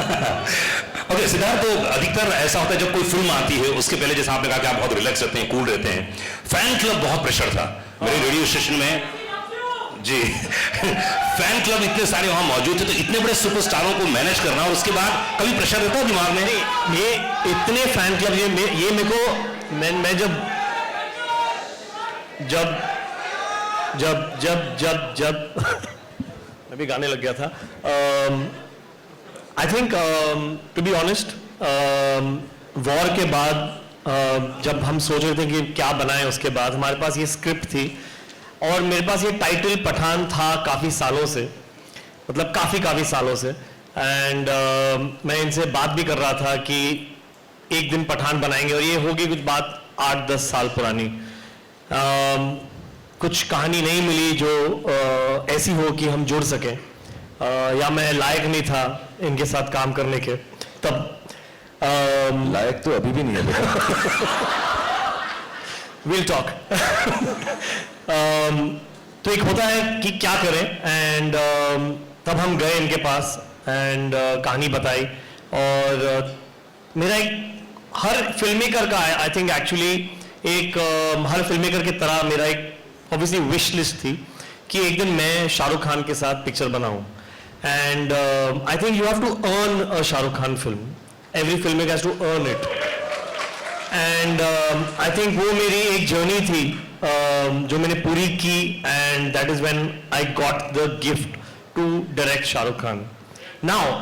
Okay Siddharth, तो अधिकतर ऐसा होता है जब कोई फिल्म आती है उसके पहले, जैसे आपने कहा कि आप बहुत रिलैक्स रहते हैं, कूल रहते हैं, फैन क्लब बहुत प्रेशर था मेरे रेडियो स्टेशन में जी। फैन क्लब इतने सारे वहां मौजूद थे, तो इतने बड़े सुपरस्टारों को मैनेज करना और उसके बाद कभी प्रेशर रहता है दिमाग में? ये इतने फैन क्लब, ये मेरे को मैं जब मैं भी गाने लग गया था। I think to be honest, war के बाद जब हम सोच रहे थे कि क्या बनाएं, उसके बाद हमारे पास ये स्क्रिप्ट थी और मेरे पास ये टाइटल पठान था काफ़ी सालों से, मतलब काफ़ी सालों से। एंड मैं इनसे बात भी कर रहा था कि एक दिन पठान बनाएंगे, और ये होगी कुछ बात 8-10 साल पुरानी। कुछ कहानी नहीं मिली जो ऐसी हो कि हम जुड़ सकें, या मैं लायक नहीं था इनके साथ काम करने के तब। लायक तो अभी भी नहीं है बेटा। Will talk. तो एक होता है कि क्या करें, एंड तब हम गए इनके पास एंड कहानी बताई। और मेरा एक हर फिल्म मेकर का, आई थिंक एक्चुअली एक हर फिल्म मेकर की तरह मेरा एक ऑब्वियसली विश लिस्ट थी कि एक दिन मैं शाहरुख खान के साथ पिक्चर बनाऊं। And I think you have to earn a Shahrukh Khan film, every film maker has to earn it. And I think वो मेरी एक जर्नी थी जो मैंने पूरी की, and that is when I got the gift to direct Shahrukh Khan. Now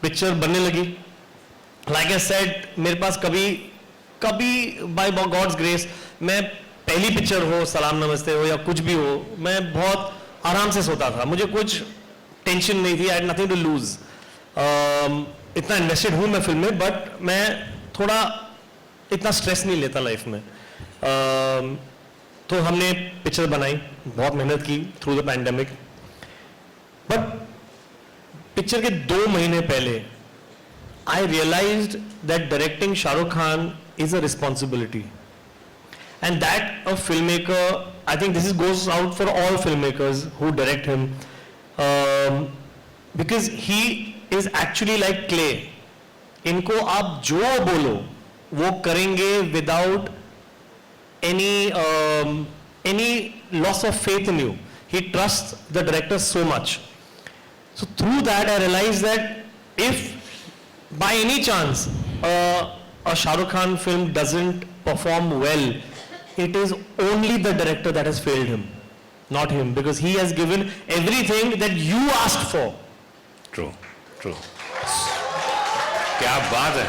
picture बनने लगी, लाइक आई सेड, मेरे पास कभी बाय गॉड्स ग्रेस, मैं पहली पिक्चर हो, सलाम नमस्ते हो या कुछ भी हो, मैं बहुत आराम से सोता था, मुझे कुछ टेंशन नहीं थी, I had nothing to lose. इतना इन्वेस्टेड हूं मैं फिल्म में, बट मैं थोड़ा इतना स्ट्रेस नहीं लेता लाइफ में। तो हमने पिक्चर बनाई, बहुत मेहनत की through the pandemic. But picture के 2 महीने पहले I realised that directing Shahrukh Khan is a responsibility, and that a filmmaker, I think this goes out for all filmmakers who direct him, because he is actually like clay. इनको आप जो बोलो वो करेंगे without any loss of faith in you. He trusts the director so much. So through that I realized that if by any chance a Shahrukh Khan film doesn't perform well, it is only the director that has failed him, not him, because he has given everything that you asked for. True. क्या बात है।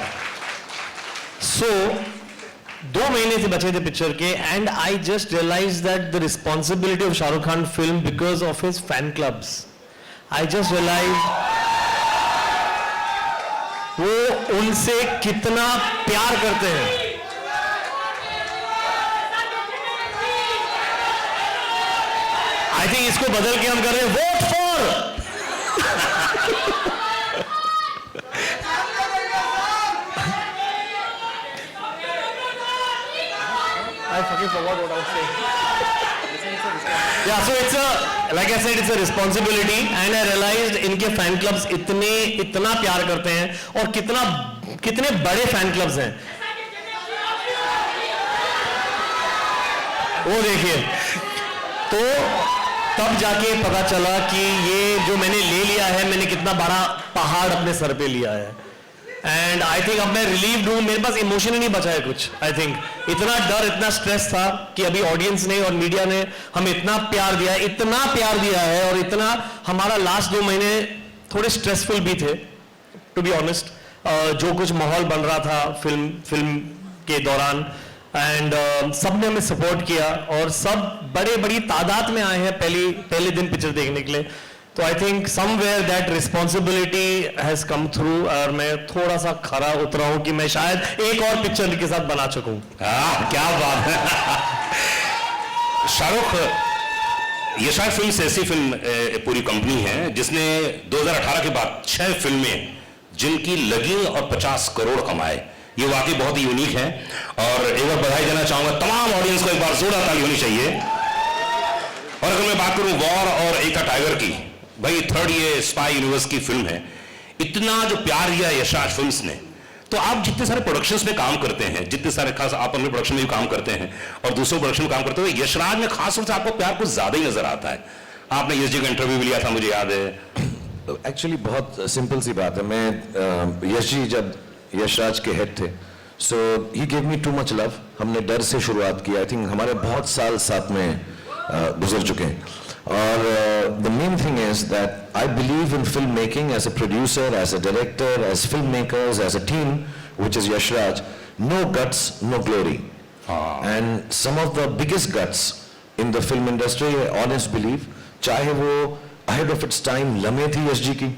So 2 महीने से बचे थे picture के, and I just realized that the responsibility of Shahrukh Khan film because of his fan clubs. I just realized वो उनसे कितना प्यार करते हैं। आई थिंक इसको बदल के हम कर रहे हैं vote for. I fucking forgot what I was saying. Yeah, so it's a, like I said, it's a responsibility, and I realized इनके फैन क्लब्स इतना प्यार करते हैं, और कितने बड़े फैन क्लब्स हैं वो देखिए। तो तब जाके पता चला कि ये जो मैंने ले लिया है, मैंने कितना बड़ा पहाड़ अपने सर पे लिया है। एंड आई थिंक अब मैं रिलीव्ड हूँ, मेरे पास इमोशन ही नहीं बचा है कुछ। आई थिंक इतना डर, इतना स्ट्रेस था कि अभी ऑडियंस ने और मीडिया ने हमें इतना प्यार दिया है, और इतना हमारा लास्ट 2 महीने थोड़े स्ट्रेसफुल भी थे टू बी ऑनेस्ट। जो कुछ माहौल बन रहा था फिल्म के दौरान, एंड सब ने हमें सपोर्ट किया, और सब बड़ी तादाद में आए हैं पहले दिन पिक्चर देखने के लिए। तो I think somewhere that responsibility has come through, और मैं थोड़ा सा खरा उतरा हूं कि मैं शायद एक और पिक्चर के साथ बना सकूं। क्या बात है। शाहरुख, ये शायद फिल्म से ऐसी फिल्म पूरी कंपनी है जिसने 2018 के बाद 6 फिल्में जिनकी लगी और 50 करोड़ कमाए। ये वाकई बहुत ही यूनिक है, और एक बार बधाई देना चाहूंगा तमाम ऑडियंस को, एक बार जोरदार ताली होनी चाहिए। और अगर मैं बात करूं वॉर और एक टाइगर की, भाई 3rd ये स्पाई यूनिवर्स की फिल्म है, इतना जो प्यार दिया यशराज फिल्म्स ने, तो आप जितने सारे प्रोडक्शंस में काम करते हैं, जितने सारे खास आप अपने प्रोडक्शन में भी काम करते हैं और दूसरों प्रोडक्शन में काम करते हुए, यशराज में खास तौर से आपको प्यार कुछ ज्यादा ही नजर आता है। आपने यश जी का इंटरव्यू भी लिया था, मुझे याद है। एक्चुअली बहुत सिंपल सी बात है, मैं यश जी जब यशराज के हेड थे, so he gave me too much love. हमने डर से शुरुआत की, आई थिंक हमारे बहुत साल साथ में गुजर चुके हैं। और the main thing is that I believe in film making as a producer, as a director, as film makers, as a team which is Yashraj, no guts, no glory. And some of the biggest guts in the film industry, honest belief, चाहे वो ahead of its time लम्हे थी यश जी की,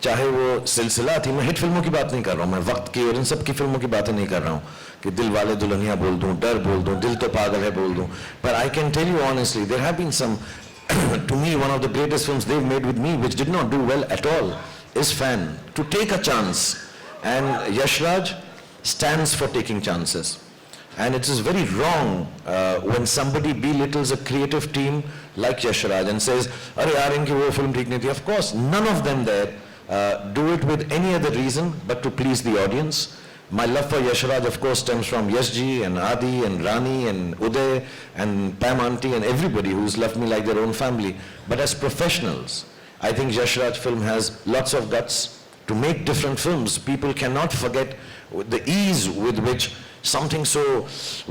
चाहे वो सिलसिला थी, मैं हिट फिल्मों की बात नहीं कर रहा हूँ, मैं वक्त की और इन सब की फिल्मों की बातें नहीं कर रहा हूँ कि दिल वाले दुल्हनिया बोल दूँ, डर बोल दूँ, दिल तो पागल है बोल दूँ, but I can tell you honestly, there have been some, to me one of the greatest films they've made with me which did not do well at all is Fan, to take a chance. And Yashraj stands for taking chances. And it is very wrong when somebody belittles a creative team like Yashraj and says, "Arey yaar, inki wo film theek nahi thi." Of course, none of them there do it with any other reason but to please the audience. My love for Yashraj, of course, stems from Yash ji and Adi and Rani and Uday and Pam auntie and everybody who's loved me like their own family. But as professionals, I think Yashraj film has lots of guts. To make different films, people cannot forget the ease with which something so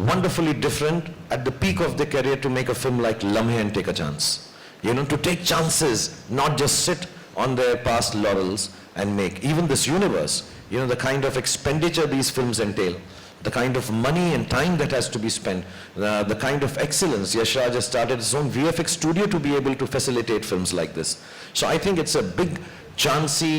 wonderfully different at the peak of their career to make a film like Lamhe and take a chance. You know, to take chances, not just sit on their past laurels and make. Even this universe, you know, the kind of expenditure these films entail, the kind of money and time that has to be spent, the kind of excellence. Yashraj has started his own VFX studio to be able to facilitate films like this. So I think it's a big, chancy,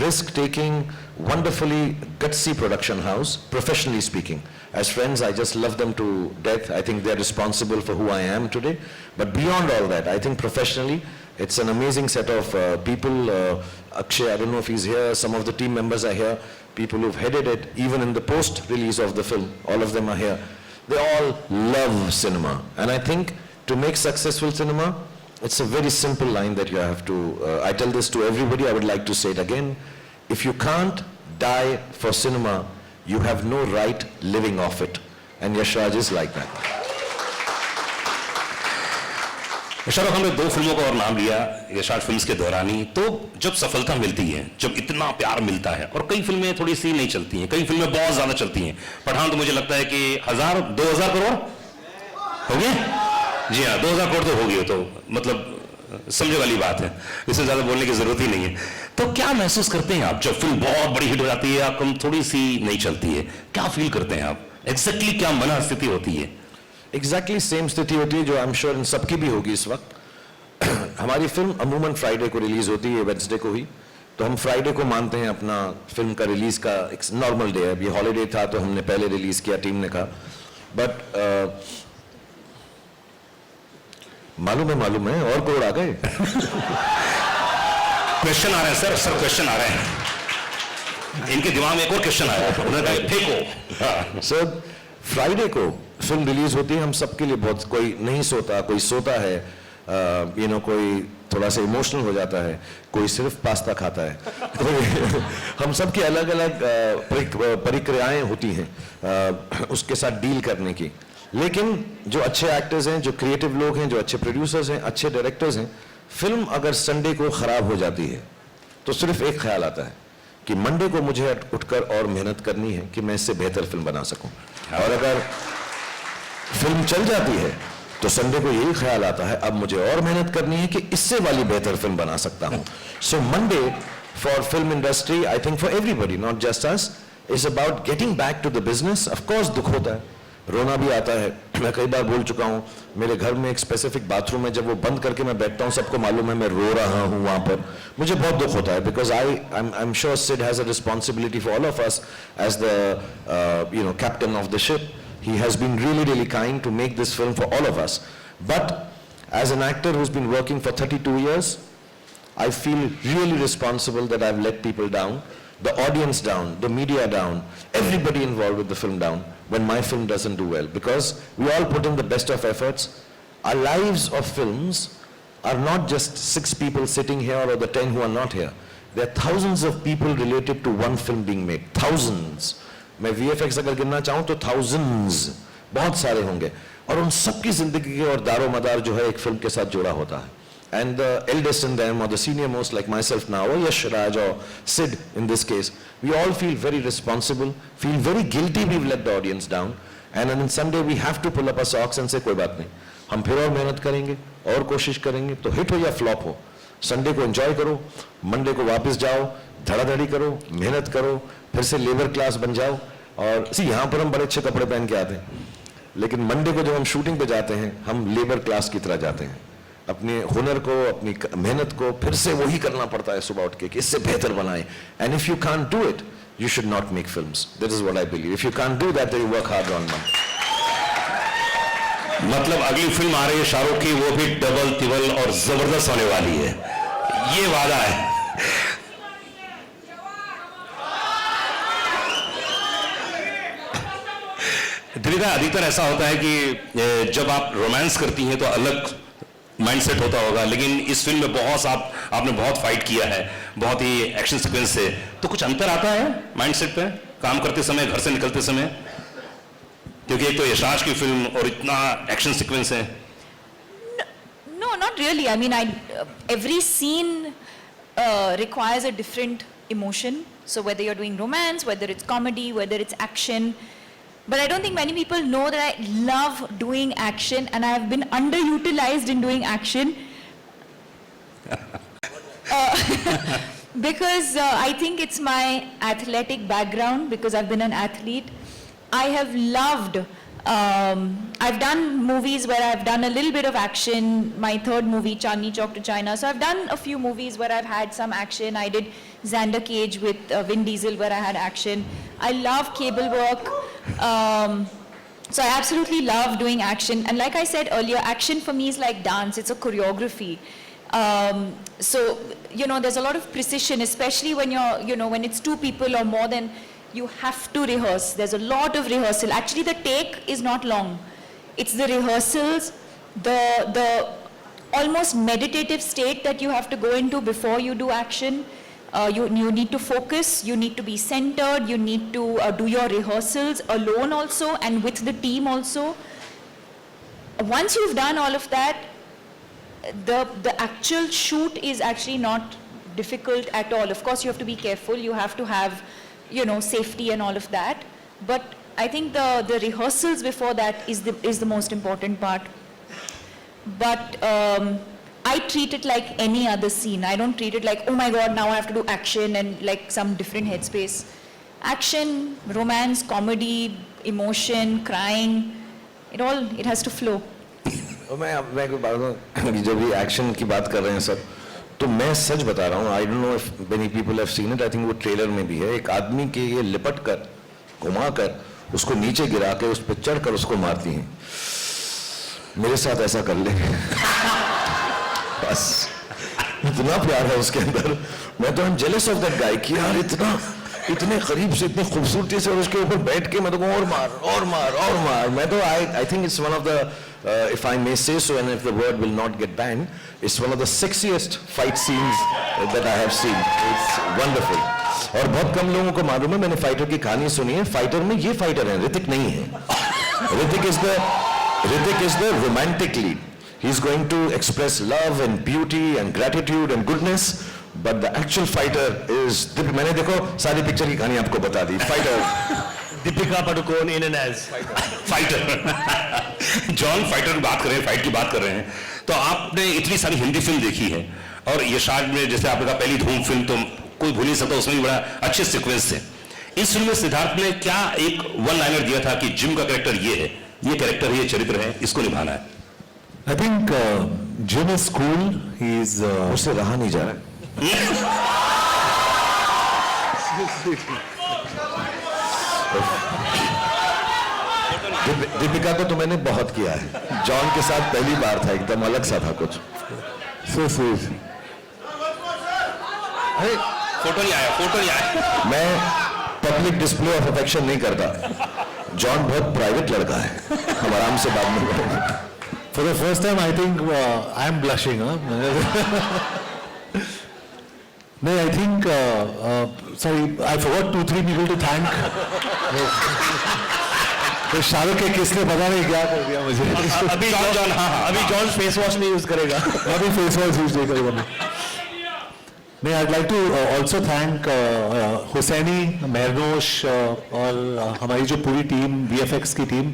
risk-taking, wonderfully gutsy production house, professionally speaking. As friends, I just love them to death. I think they're responsible for who I am today. But beyond all that, I think professionally, it's an amazing set of people. Akshay, I don't know if he's here. Some of the team members are here. People who've headed it, even in the post-release of the film. All of them are here. They all love cinema. And I think to make successful cinema, it's a very simple line that you have to, I tell this to everybody, I would like to say it again. If you can't die for cinema, you have no right living off it. And Yashraj is like that. Shahrukh, हमने 2 फिल्मों का और नाम लिया Yashraj films के दौरान ही, तो जब सफलता मिलती है, जब इतना प्यार मिलता है, और कई फिल्में थोड़ी सी नहीं चलती हैं, कई फिल्में बहुत ज्यादा चलती हैं। पठान तो मुझे लगता है कि 2000 करोड़ हो गए। जी हाँ, 2000 करोड़ तो हो गए, तो मतलब समझे वाली बात है, इससे ज्यादा बोलने की जरूरत ही नहीं है। तो क्या महसूस करते हैं आप जब फिल्म बहुत बड़ी हिट हो जाती है, या कम थोड़ी सी नहीं चलती है, क्या फील करते हैं आप? एग्जैक्टली क्या मन स्थिति होती है? एग्जैक्टली सेम स्थिति होती है जो आई एम श्योर इन सबकी भी होगी इस वक्त। हमारी फिल्म अमूमन फ्राइडे को रिलीज होती है, वेडनेसडे को ही, तो हम फ्राइडे को मानते हैं अपना फिल्म का रिलीज का एक नॉर्मल डे है। ये हॉलीडे था तो हमने पहले रिलीज किया, टीम ने कहा। बट मालूम है और करोड़ आ गए। क्वेश्चन आ रहे हैं सर क्वेश्चन आ रहे हैं, इनके दिमाग में एक और क्वेश्चन आया, उन्होंने कहा फेंको। सर फ्राइडे को फिल्म रिलीज होती है, हम सबके लिए बहुत, कोई नहीं सोता, कोई सोता है, यू नो, कोई थोड़ा सा इमोशनल हो जाता है, कोई सिर्फ पास्ता खाता है, कोई हम सबकी अलग अलग परिक्रियाएं होती हैं उसके साथ डील करने की। लेकिन जो अच्छे एक्टर्स हैं, जो क्रिएटिव लोग हैं, जो अच्छे प्रोड्यूसर्स हैं, अच्छे डायरेक्टर्स हैं, फिल्म अगर संडे को खराब हो जाती है तो सिर्फ एक ख्याल आता है कि मंडे को मुझे उठकर और मेहनत करनी है कि मैं इससे बेहतर फिल्म बना सकूं। और अगर फिल्म चल जाती है तो संडे को यही ख्याल आता है अब मुझे और मेहनत करनी है कि इससे वाली बेहतर फिल्म बना सकता हूं। So Monday for film industry, I think for everybody, not just us, is about getting back to the business. Of course दुख होता है, रोना भी आता है। मैं कई बार बोल चुका हूं, मेरे घर में एक स्पेसिफिक बाथरूम है, जब वो बंद करके मैं बैठता हूं, सबको मालूम है मैं रो रहा हूं वहां पर, मुझे बहुत दुख होता है। Because I am sure Sid has a responsibility for all of us as the you know captain of the ship. He has been really kind to make this film for all of us. But as an actor who's been working for 32 years, I feel really responsible that I've let people down, the audience down, the media down, everybody involved with the film down when my film doesn't do well. Because we all put in the best of efforts. Our lives of films are not just 6 people sitting here or the 10 who are not here. There are thousands of people related to one film being made. Thousands. मैं VFX अगर गिनना चाहूँ तो thousands, बहुत सारे होंगे, और उन सबकी जिंदगी और दारो मदार जो है एक फिल्म के साथ जुड़ा होता है. And the eldest in them, or the senior most like myself now, or Yash Raj or Sid in this case, we all feel very responsible, feel very guilty we've let the audience down, and then someday we have to pull up our socks and say कोई बात नहीं, हम फिर और मेहनत करेंगे और कोशिश करेंगे, तो हिट हो या फ्लॉप हो, संडे को एंजॉय करो, मंडे को वापस जाओ, धड़ाधड़ी करो, मेहनत करो, फिर से लेबर क्लास बन जाओ. और सी यहाँ पर हम बड़े अच्छे कपड़े पहन के आते हैं, लेकिन मंडे को जब हम शूटिंग पे जाते हैं हम लेबर क्लास की तरह जाते हैं. अपने हुनर को, अपनी मेहनत को फिर से वही करना पड़ता है सुबह उठ के कि इससे बेहतर बनाएं. And if you can't do it you should not make films. That is what I believe. If you can't do that, then you work hard on them. मतलब अगली फिल्म आ रही है शाहरुख की, वो भी डबल तिबल और जबरदस्त होने वाली है, ये वादा है. दीपिका, अधिकतर ऐसा होता है कि जब आप रोमांस करती हैं तो अलग माइंडसेट होता होगा, लेकिन इस फिल्म में आपने बहुत फाइट किया है, बहुत ही एक्शन सीक्वेंस से, तो कुछ अंतर आता है माइंडसेट पे काम करते समय, घर से निकलते समय? क्योंकि एक तो यशराज की फिल्म और इतना एक्शन सीक्वेंस है. No, not really. I mean, every scene requires a different emotion. So whether you're doing romance, whether it's comedy, whether it's action. But I don't think many people know that I love doing action and I have been underutilized in doing action. Because I think it's my athletic background, because I've been an athlete. I have loved, I've done movies where I've done a little bit of action. My third movie, Chandni Chowk to China. So I've done a few movies where I've had some action. I did Xander Cage with Vin Diesel where I had action. I love cable work. So I absolutely love doing action. And like I said earlier, action for me is like dance. It's a choreography. So, you know, there's a lot of precision, especially when you're, you know, when it's two people or more than, you have to rehearse. There's a lot of rehearsal. Actually, the take is not long. It's the rehearsals, the almost meditative state that you have to go into before you do action. You need to focus, you need to be centered, you need to do your rehearsals alone also and with the team also. Once you've done all of that, the actual shoot is actually not difficult at all. Of course, you have to be careful, you have to have, you know, safety and all of that. But I think the rehearsals before that is the most important part. But I treat it like any other scene. I don't treat it like, oh my God, now I have to do action and like some different headspace. Action, romance, comedy, emotion, crying, it has to flow. मैं कोई बात बताऊं, जब भी action की बात कर रहे हैं सब, तो मैं सच बता रहा हूँ. I don't know if many people have seen it. I think वो ट्रेलर में भी है. एक आदमी के ये लिपट कर, घुमा कर, उसको नीचे गिरा के उस पर चढ़ कर उसको मारती हैं. मेरे साथ ऐसा कर ले. बस इतना प्यार है उसके अंदर. मैं तो I am jealous of that guy कि यार इतने करीब से, इतनी खूबसूरती से, और उसके ऊपर बैठ के मैं तो और मार और मार और मार. मैं तो I think it's one of the, if I may say so, and if the word will not get banned, it's one of the sexiest fight scenes that I have seen. It's wonderful. और बहुत कम लोगों को मालूम है, मैंने fighter की कहानी सुनी है. फाइटर में ये फाइटर है, ऋतिक नहीं है. Hrithik is the romantic lead. He's going to express love and beauty and gratitude and goodness, but the actual fighter is. मैंने देखो सारी पिक्चर की कहानी आपको बता दी. Fighter Deepika Padukone in and as Fighter. John, Fighter की बात कर रहे हैं, फाइट की बात कर रहे हैं, तो आपने इतनी सारी हिंदी फिल्म देखी है, और यशराज में जैसे आपने कहा पहली धूम फिल्म तो कोई भूल नहीं सकता, उसमें भी बड़ा अच्छे सीक्वेंस थे. इस फिल्म में सिद्धार्थ ने क्या एक वन लाइनर दिया था कि जिम का कैरेक्टर ये है, ये कैरेक्टर है, ये चरित्र है, इसको निभाना है? I think Jim is cool. He's उससे रहा नहीं जा रहा. दीपिका को तो मैंने बहुत किया है. जॉन के साथ पहली बार था, एकदम अलग सा था कुछ. so sweet. फोटो नहीं आया. मैं पब्लिक डिस्प्ले ऑफ अफेक्शन नहीं करता. जॉन बहुत प्राइवेट लड़का है, हम आराम से बात नहीं करेंगे. For the first time, I think I am blushing. Huh? No, I think, sorry, I forgot 2-3 people to thank. तो शाहरुख के किसने पता नहीं क्या कर दिया मुझे. अभी जॉन फेस वॉश नहीं यूज करेगा. अभी फेस वॉश यूज नहीं करूँगा मैं. नहीं, I'd like to also thank Husaini, मेहरनोश और हमारी जो पूरी टीम, VFX की टीम,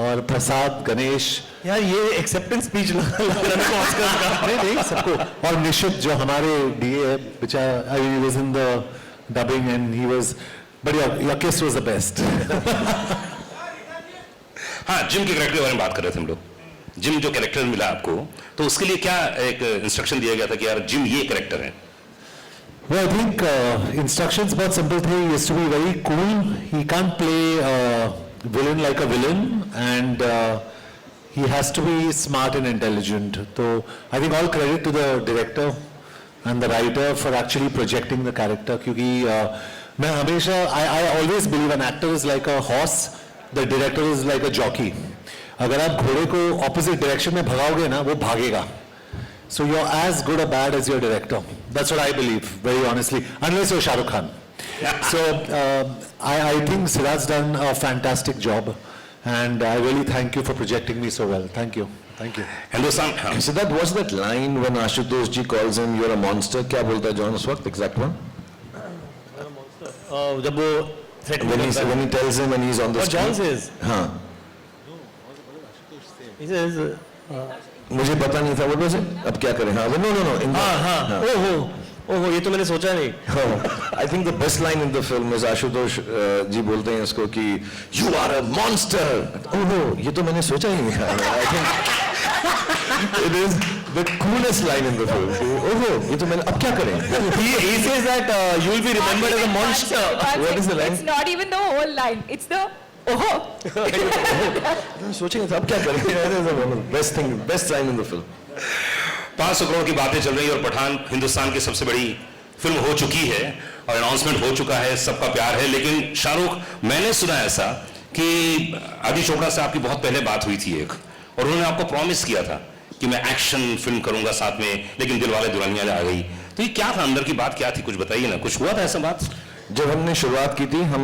और प्रसाद, गणेश. यार ये एक्सेप्टेंस स्पीच लग रहा है मेरे को ऑस्कर का. नहीं सबको, और निशित जो हमारे DA है, बेचारा he was in the dubbing and he was, but your kiss was the best. हाँ, जिम के कैरेक्टर के बारे में बात कर रहे थे हम लोग. जिम जो कैरेक्टर मिला आपको, तो उसके लिए क्या एक इंस्ट्रक्शन दिया गया था कि यार जिम ये कैरेक्टर है? Well, I think instructions बहुत simple थे. He has to be very cool. He can't play villain like a villain, and he has to be smart and intelligent. So I think all credit to the director and the writer for actually projecting the character. क्योंकि मैं हमेशा I always believe an actor is like a horse, the director is like a jockey. अगर आप घोड़े को opposite direction में भगाओगे ना, वो भागेगा. So you're as good or bad as your director. That's what I believe, very honestly. Unless you're Shah Rukh Khan. So I think Siddharth's done a fantastic job, and I really thank you for projecting me so well. Thank you. Thank you. Hindustan. हाँ. Siddharth, what's that line when Ashutosh ji calls him, "You're a monster"? क्या बोलता है John उस वक्त? Exact one. जब वो threat When he tells him and he's on the What John screen. says? हाँ. He says, मुझे पता नहीं था. What was it? अब क्या करें? हाँ. No. हाँ. ओहो ये तो मैंने सोचा नहीं. I think the best line in the film is Ashutosh जी बोलते हैं इसको कि "You are a monster." ओहो ये तो मैंने सोचा ही नहीं था. I think it is the coolest line in the film. ओहो ये तो मैंने, अब क्या करें? He says that you will be remembered as a monster. What is the line? It's not even the whole line. It's the oh. सोचे नहीं था, अब क्या करें? Best line in the film. 500 crore की बातें चल रही है और पठान हिंदुस्तान की सबसे बड़ी फिल्म हो चुकी है और अनाउंसमेंट हो चुका है, सबका प्यार है. लेकिन शाहरुख, मैंने सुना ऐसा कि आदि चोपड़ा से आपकी बहुत पहले बात हुई थी एक, और उन्होंने आपको प्रॉमिस किया था कि मैं एक्शन फिल्म करूंगा साथ में, लेकिन दिलवाले दुल्हनिया आ गई. तो ये क्या था, अंदर की बात क्या थी, कुछ बताइए ना. कुछ हुआ था ऐसा बात? जब हमने शुरुआत की थी, हम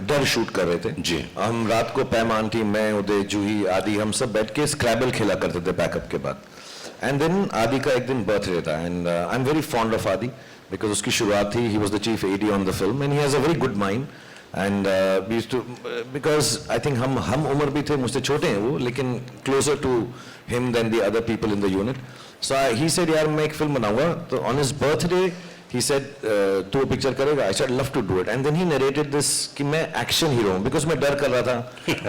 डर शूट कर रहे थे जी. हम रात को पैमान थी, मैं, उदय, जूही, आदि, हम सब बैठ के स्क्रैबल खेला करते थे पैकअप के बाद. एंड देन आदि का एक दिन बर्थडे था, and I am very fond of Adi because उसकी शुरुआत थी. He was the chief AD on the film and he has a very good mind. And we used to, because I think हम उम्र भी थे, मुझसे छोटे हैं वो, लेकिन closer to him than the other people in the unit. So he said यार मैं एक फिल्म बनाऊंगा. तो on his birthday he said तू पिक्चर करेगा? I said love to do it, and then he narrated this कि मैं action hero हूँ, because मैं डर कर रहा था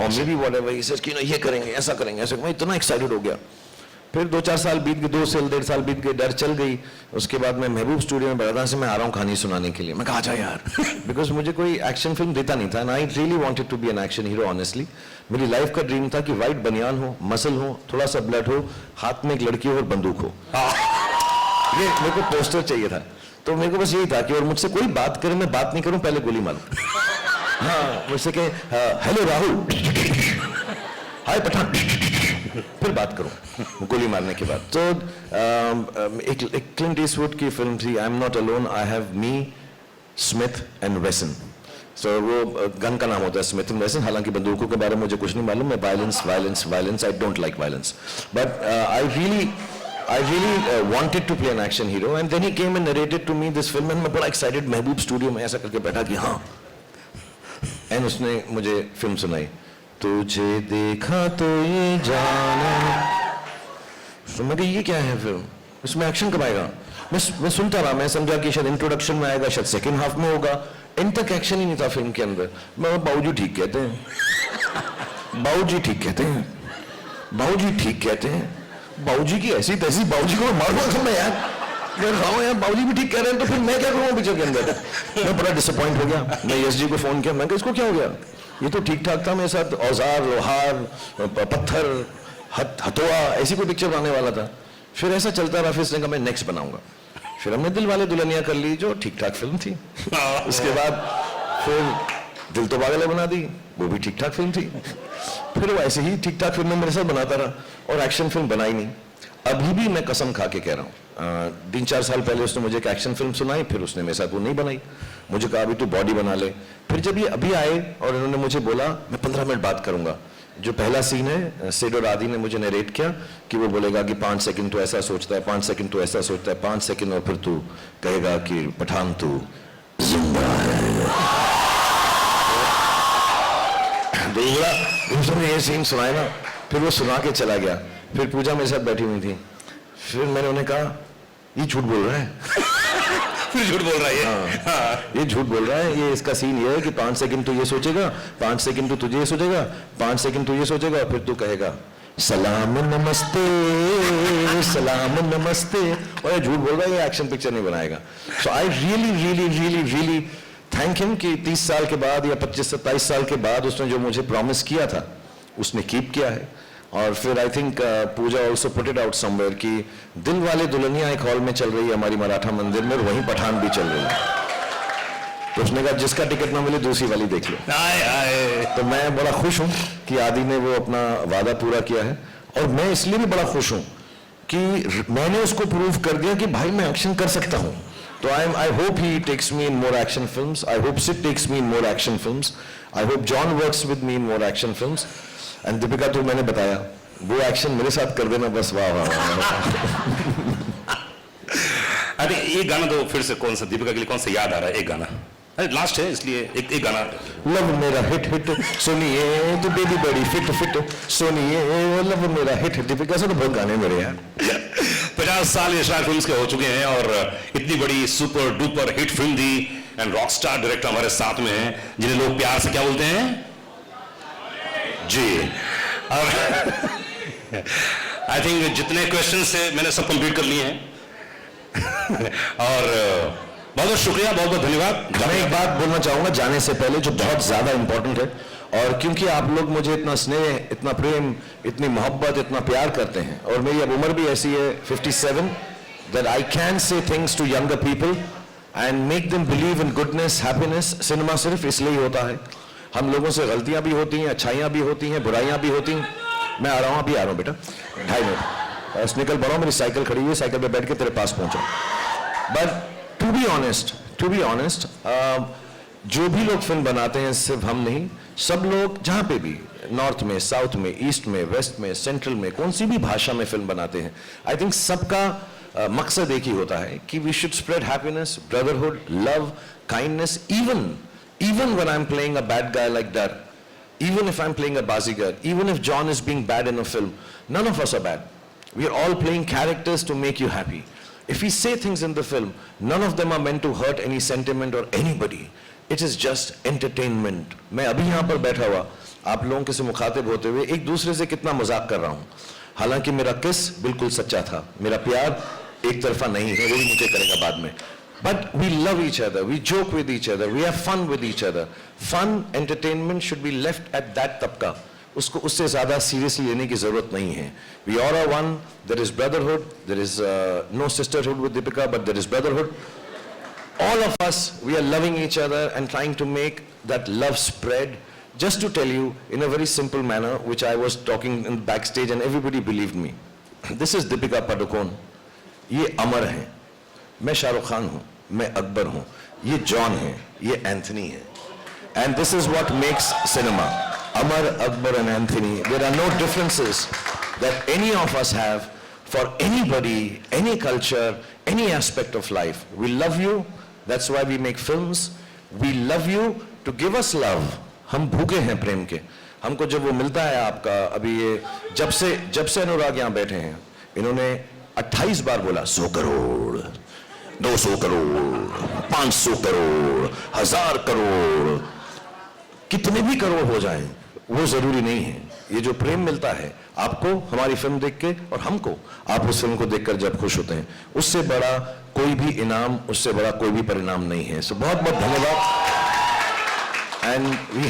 और maybe whatever he says कि ना ये करेंगे, ऐसा करेंगे, ऐसा. मैं इतना एक्साइटेड हो गया. फिर 2-4 साल बीत गए, 2 से 1.5 साल बीत गए, डर चल गई. उसके बाद मैं महबूब स्टूडियो में बैठा से मैं आ रहा हूँ कहानी सुनाने के लिए. मैं कहा जा यार, बिकॉज मुझे कोई एक्शन फिल्म देता नहीं था, and I really wanted to be an action hero. Honestly मेरी लाइफ का ड्रीम था कि वाइट बनियान हो, मसल हो, थोड़ा सा ब्लड हो, हाथ में एक लड़की हो और बंदूक हो. ये मेरे को पोस्टर चाहिए था. तो मेरे को बस यही था कि और मुझसे कोई बात करे, मैं बात नहीं करूं, पहले गोली मारूं. हाँ, मुझसे कहे हेलो राहुल, हाय पठान, फिर बात करूं गोली मारने के बाद. तो एक क्लिंट ईस्टवुड की फिल्म थी, I am not alone, I have me, Smith and Wesson. So वो गन का नाम होता है स्मिथ एंड वेसन. हालांकि बंदूकों के बारे में मुझे कुछ नहीं मालूम. मैं violence, I don't like violence, but I really wanted to play an action hero, and then he came and narrated to me this film, and मैं बड़ा excited महबूब स्टूडियो में ऐसा करके बैठा कि हाँ, and उसने मुझे फिल्म सुनाई, तुझे देखा तो ये जाना. तो मैं कहा ये क्या है फिल्म, इसमें एक्शन कब आएगा? मैं सुनता रहा, मैं समझा कि शायद इंट्रोडक्शन में आएगा, शायद सेकेंड हाफ में होगा. इन तक एक्शन ही नहीं था फिल्म के अंदर. मैं बाबूजी ठीक कहते हैं, बाबूजी ठीक कहते हैं, बाबूजी ठीक कहते हैं, बाबूजी की ऐसी तैसी, बाबूजी को मारूंगा मैं यार. यार बाबूजी भी ठीक कह रहे हैं, तो फिर मैं क्या करूँगा पिक्चर के अंदर? मैं बड़ा डिसअपॉइंट हो गया. मैं यश जी को फोन किया, मैं कहा इसको क्या हो गया, ये तो ठीक ठाक था, मेरे साथ औजार, लोहार, पत्थर, हथौड़ा, ऐसी कोई पिक्चर बनाने वाला था. फिर ऐसा चलता रहा, फिर इसने कहा मैं नेक्स्ट बनाऊंगा. फिर हमने दिलवाले दुल्हनिया कर ली, जो ठीक ठाक फिल्म थी. उसके बाद फिर दिल तो पागल है बना दी, वो भी ठीक ठाक फिल्म थी. फिर वो ऐसे ही ठीक ठाक फिल्म मेरे साथ बनाता रहा और एक्शन फिल्म बनाई नहीं. अभी भी मैं कसम खा के कह रहा हूँ, 3-4 साल पहले उसने मुझे एक एक्शन फिल्म सुनाई, फिर उसने मेरे साथ वो नहीं बनाई, मुझे कहा अभी तू बॉडी बना ले। फिर जब ये अभी आए और इन्होंने मुझे बोला मैं 15 मिनट बात करूंगा, जो पहला सीन है सिड और आदि ने मुझे नरेट किया कि वो बोलेगा कि 5 सेकंड तो ऐसा सोचता है, 5 सेकंड तो ऐसा सोचता है, 5 सेकंड और फिर तू कहेगा कि पठान तू जिंदा है। दूसरा ये सीन सुनाया ना, फिर वो सुना के चला गया। फिर पूजा मेरे साथ बैठी हुई थी, फिर मैंने उन्हें कहा ये झूठ बोल रहा है। फिर झूठ बोल रहा है ये। हाँ, ये झूठ बोल रहा है, ये इसका सीन ये है कि 5 सेकंड तो ये सोचेगा, 5 सेकंड तो तुझे ये सोचेगा, 5 सेकंड तो ये सोचेगा, और फिर तू कहेगा सलाम नमस्ते, सलाम नमस्ते, और ये झूठ बोल रहा है, ये एक्शन पिक्चर नहीं बनाएगा। सो आई रियली थैंक हिम कि 30 साल के बाद या 25-27 साल के बाद उसने जो मुझे प्रॉमिस किया था उसने कीप किया है। और फिर I think Pooja also put it out somewhere कि दिल वाले दुल्हनिया एक हॉल में चल रही है हमारी मराठा मंदिर में, और वहीं पठान भी चल रही है। तो उसने कहा जिसका टिकट ना मिले दूसरी वाली देख लो। तो मैं बड़ा खुश हूं कि आदि ने वो अपना वादा पूरा किया है, और मैं इसलिए भी बड़ा खुश हूं कि मैंने उसको प्रूव कर दिया कि भाई मैं एक्शन कर सकता हूं। तो I hope he takes me in more action films, I hope Sid takes me in more action films, I hope John works with me in more action films. And Deepika तो मैंने बताया वो एक्शन मेरे साथ कर देना बस, वाह वाह वाह। अरे ये गाना तो फिर से कौन सा दीपिका के लिए कौन सा याद आ रहा है? एक गाना, अरे लास्ट है इसलिए एक गाना। लव मेरा हिट हिट सुनिए तो बेबी बड़ी फिट फिट सुनिए, लव मेरा हिट हिट। दीपिका से तो बहुत गाने मेरे यार। 50 साल यशराज फिल्म्स के हो चुके हैं और इतनी बड़ी super duper hit film the, and rock star director हमारे साथ में हैं जिन्हें लोग प्यार से क्या बोलते हैं जी। और आई थिंक जितने क्वेश्चन से मैंने सब कंप्लीट कर लिए हैं और बहुत बहुत शुक्रिया, बहुत बहुत धन्यवाद। मैं एक बात बोलना चाहूंगा जाने से पहले जो बहुत ज्यादा इंपॉर्टेंट है, और क्योंकि आप लोग मुझे इतना स्नेह, इतना प्रेम, इतनी मोहब्बत, इतना प्यार करते हैं, और मेरी अब उम्र भी ऐसी है 57, that I can say things to younger people and make them believe in goodness, happiness। Cinema सिर्फ इसलिए ही होता है। हम लोगों से गलतियां भी होती हैं, अच्छाइयां भी होती हैं, बुराइयां भी होती हैं। मैं आ रहा हूं, अभी आ रहा हूं बेटा, 2.5 मिनट बस निकल पड़ा हूं, मेरी साइकिल खड़ी हुई है, साइकिल पे बैठ के तेरे पास पहुंचा। बट टू बी ऑनेस्ट, जो भी लोग फिल्म बनाते हैं, सिर्फ हम नहीं, सब लोग जहां पे भी, नॉर्थ में, साउथ में, ईस्ट में, वेस्ट में, सेंट्रल में, कौन सी भी भाषा में फिल्म बनाते हैं, आई थिंक सबका मकसद एक ही होता है कि we should spread happiness, brotherhood, love, kindness. even when I'm playing a bad guy like that, even if I'm playing a Bazigar, even if John is being bad in a film, none of us are bad. We are all playing characters to make you happy. If we say things in the film, none of them are meant to hurt any sentiment or anybody. It is just entertainment. मैं अभी यहाँ पर बैठा हुआ आप लोगों के से मुखातिब होते हुए एक दूसरे से कितना मजाक कर रहा हूँ, हालांकि मेरा किस बिल्कुल सच्चा था, मेरा प्यार एक तरफा नहीं है, वो भी मुझे करेगा बाद में। But we love each other, we joke with each other, we have fun with each other. Fun, entertainment should be left at that तबका, उसको उससे ज़्यादा seriously लेने की ज़रूरत नहीं है। We all are one, there is brotherhood, there is no sisterhood with Deepika, but there is brotherhood. All of us, we are loving each other and trying to make that love spread. Just to tell you in a very simple manner, which I was talking in backstage and everybody believed me. This is Deepika Padukone, ये अमर हैं, मैं शाहरुख खान हूँ, मैं अकबर हूँ, ये John है, ये Anthony है, and this is what makes cinema. Amar, Akbar and Anthony, there are no differences that any of us have for anybody, any culture, any aspect of life. We love you, that's why we make films. We love you to give us love. हम भूखे हैं प्रेम के, हमको जब वो मिलता है आपका, अभी ये जब से अनुराग यहाँ बैठे हैं, इन्होंने 28 बार बोला 100 करोड़, 200 करोड़, 500 करोड़, 1000 करोड़, कितने भी करोड़ हो जाएं, वो जरूरी नहीं है। ये जो प्रेम मिलता है आपको हमारी फिल्म देख के और हमको आप उस फिल्म को देखकर जब खुश होते हैं, उससे बड़ा कोई भी इनाम, उससे बड़ा कोई भी परिणाम नहीं है। सो बहुत बहुत धन्यवाद। And we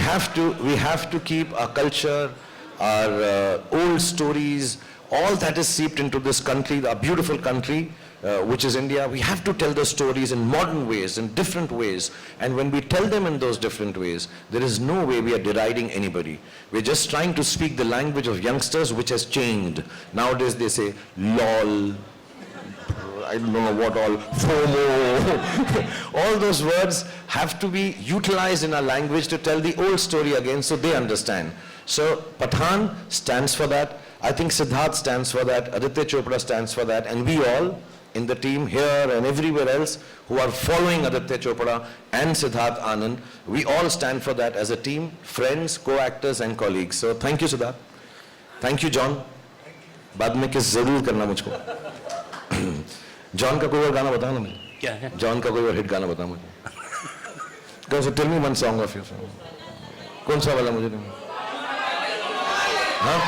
have to keep our culture, our old stories, all that is seeped into this country, our beautiful country, which is India, we have to tell the stories in modern ways, in different ways. And when we tell them in those different ways, there is no way we are deriding anybody. We're just trying to speak the language of youngsters, which has changed. Nowadays they say, lol, I don't know what all, FOMO. All those words have to be utilized in our language to tell the old story again so they understand. So Pathaan stands for that. I think Siddharth stands for that. Aditya Chopra stands for that. And we all in the team here and everywhere else who are following Aditya Chopra and Siddharth Anand, we all stand for that as a team, friends, co-actors and colleagues. So thank you, Siddharth. Thank you, John. बाद में किस जरूर करना मुझको. John का कोई और गाना बताओ ना मुझे. क्या है? जॉन का कोई और हिट गाना बताओ मुझे. Go, so tell me one song of your film. कौन सा वाला मुझे नहीं? हाँ?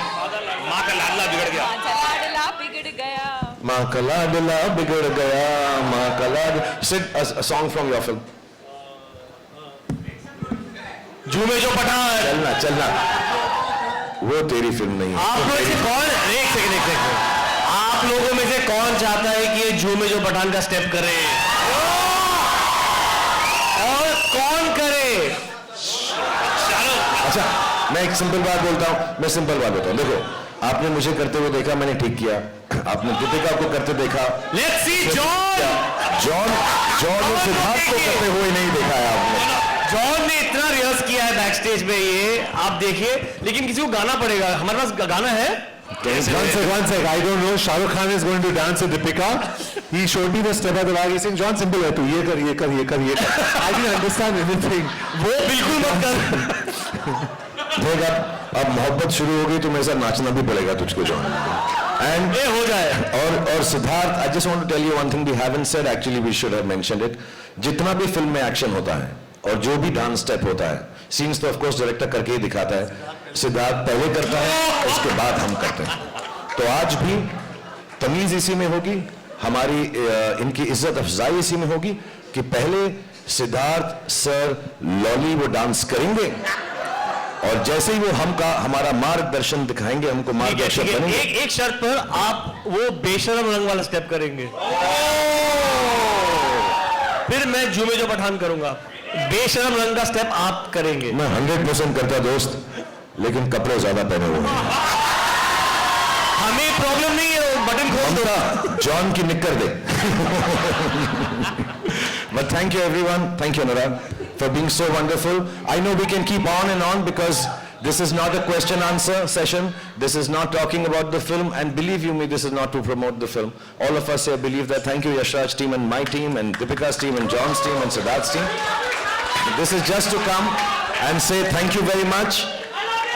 माँ का लाडला बिगड़ गया. लाडला बिगड़ गया. माँ का लाडला बिगड़ गया, माँ का लाड. Sing a song from your film. झूमे जो पठान. चलना चलना. वो तेरी फिल्म नहीं है. आप लोग से कौन, एक सेकंड, आप लोगों में से कौन चाहता है कि ये झूमे जो पठान का स्टेप करे? और कौन करे? अच्छा, मैं एक सिंपल बात बोलता हूँ. मैं सिंपल बात बताऊँ. देखो, आपने मुझे करते हुए देखा, मैंने ठीक किया. आपने दीपिका को करते देखा. लेट्स सी जॉन और सिद्धार्थ को करते हुए नहीं देखा है आपने. जॉन ने इतना रिहर्स किया है बैक स्टेज में, ये आप देखिए. लेकिन किसी को गाना पड़ेगा. हमारे पास गाना है. One sec. I don't know. Shah Rukh Khan is going to dance with Deepika. He showed me the step at the back. He's saying, John, simple है तू ये कर, ये कर, ये कर, ये कर. I didn't understand anything. वो बिल्कुल मत कर. देख अब मोहब्बत शुरू हो गई तो मेरे साथ नाचना भी पड़ेगा तुझको, जॉन. And ये हो जाए. और Siddharth, I just want to tell you one thing we haven't said. Actually, we should have mentioned it. जितना भी फिल्म में एक्शन होता है और जो भी डांस स्टेप होता है, सीन्स तो ऑफ कोर्स डायरेक्टर करके ही दिखाता है. सिद्धार्थ पहले करता है, उसके बाद हम करते हैं. तो आज भी तमीज इसी में होगी, हमारी इनकी इज्जत अफजाई इसी में होगी कि पहले सिद्धार्थ सर लॉली वो डांस करेंगे और जैसे ही वो हमारा मार्गदर्शन दिखाएंगे, हमको मार्गदर्शन करेंगे. एक शर्त पर आप वो बेशरम रंग वाला स्टेप करेंगे. फिर मैं झूमे जो पठान करूंगा. बेशरम रंग का स्टेप आप करेंगे. मैं 100% करता दोस्त, लेकिन कपड़े ज्यादा पहने हुए हैं. हमें प्रॉब्लम नहीं है, बटन खोल दो. जॉन की निक्कर दे. But thank you everyone. Thank you Anurag for being so wonderful. I know we can keep on and on because this is not a question answer session. This is not talking about the film, and believe you me, this is not to promote the film. All of us here believe that. Thank you Yashraj team and my team and Deepika's team and John's team and Siddharth's team. This is just to come and say thank you very much.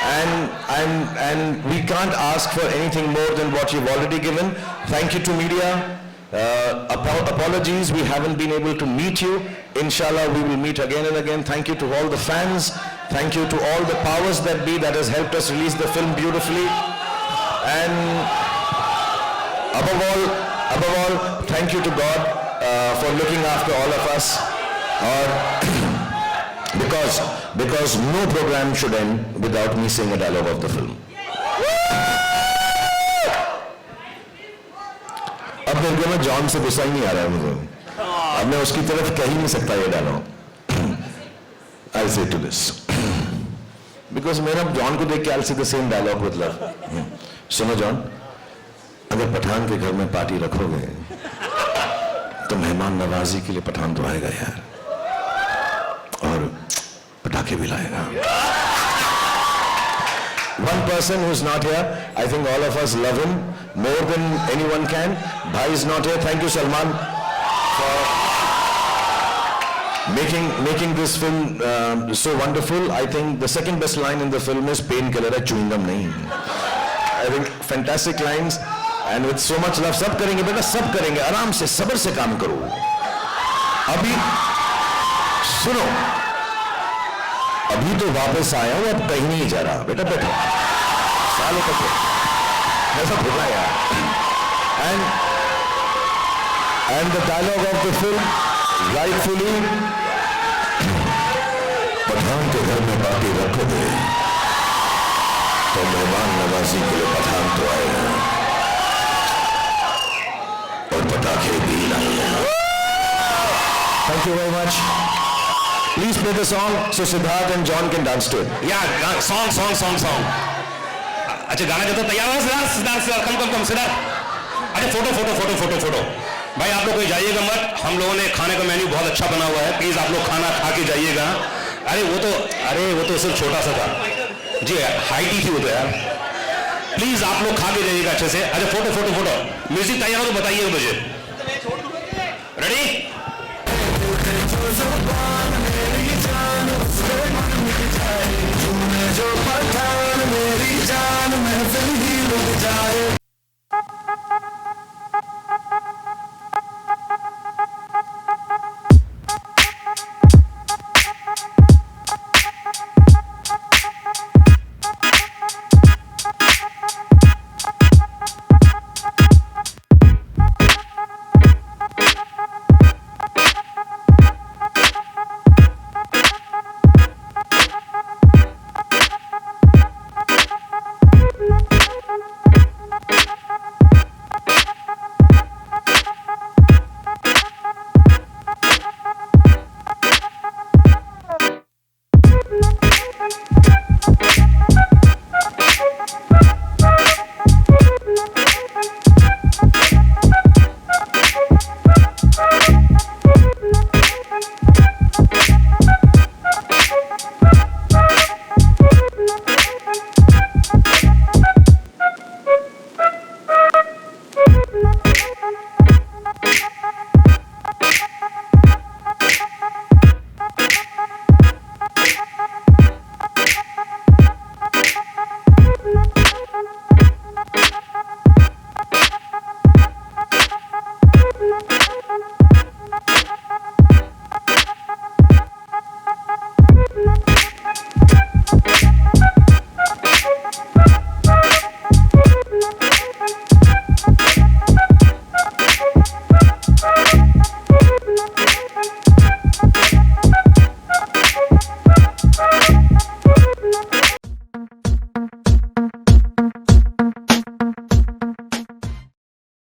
And we can't ask for anything more than what you've already given. Thank you to media. Apologies, we haven't been able to meet you. Inshallah, we will meet again and again. Thank you to all the fans. Thank you to all the powers that be that has helped us release the film beautifully. And above all, thank you to God for looking after all of us. Because no program should end without me saying a dialogue of the film. अब मेरे को ना John से गुस्सा ही नहीं आ रहा है मुझे. अब मैं उसकी तरफ कह ही नहीं सकता ये dialogue. I'll say to this because मेरा जॉन को देख के I'll say the same dialogue with love. सुनो जॉन, अगर पठान के घर में पार्टी रखोगे तो मेहमान नवाजी के लिए पठान तो आएगा यार, और पटाखे भी लाएगा. One person who's not here, I think all of us love him more than anyone can. Bhai is not here. Thank you Salman for making this film so wonderful. I think the second best line in the film is painkiller है, chewing gum नहीं. I think fantastic lines and with so much love. सब करेंगे बेटा, सब करेंगे. आराम से सब्र से काम करो. अभी सुनो, अभी तो वापस आया हूं, अब कहीं नहीं जा रहा. बेटा बैठो, सालों तक ऐसा बोला यार. And the dialogue of the film, rightfully, Pathan के घर में पार्टी रखोगे तो मेहमान नवाजी के लिए पठान तो आएगा और पटाखे भी. Thank you very much. Please play the song so Siddharth and John can dance to it. या सॉन्ग अच्छा गाना जब तक तैयार हो सिद्धार्थ कम सिद्धार्थ अच्छा फोटो भाई आप लोग कोई जाइएगा मत, हम लोगों ने खाने का मेन्यू बहुत अच्छा बना हुआ है, प्लीज आप लोग खाना खा के जाइएगा। अरे वो तो सिर्फ छोटा सा था जी, हाइट ही थी वो तो यार। प्लीज आप लोग खा के जाइएगा अच्छे से। अच्छा फोटो म्यूजिक तैयार हो तो बताइएगा मुझे। रेडी? जो पठान मेरी जान महफिल ही लुट जाए।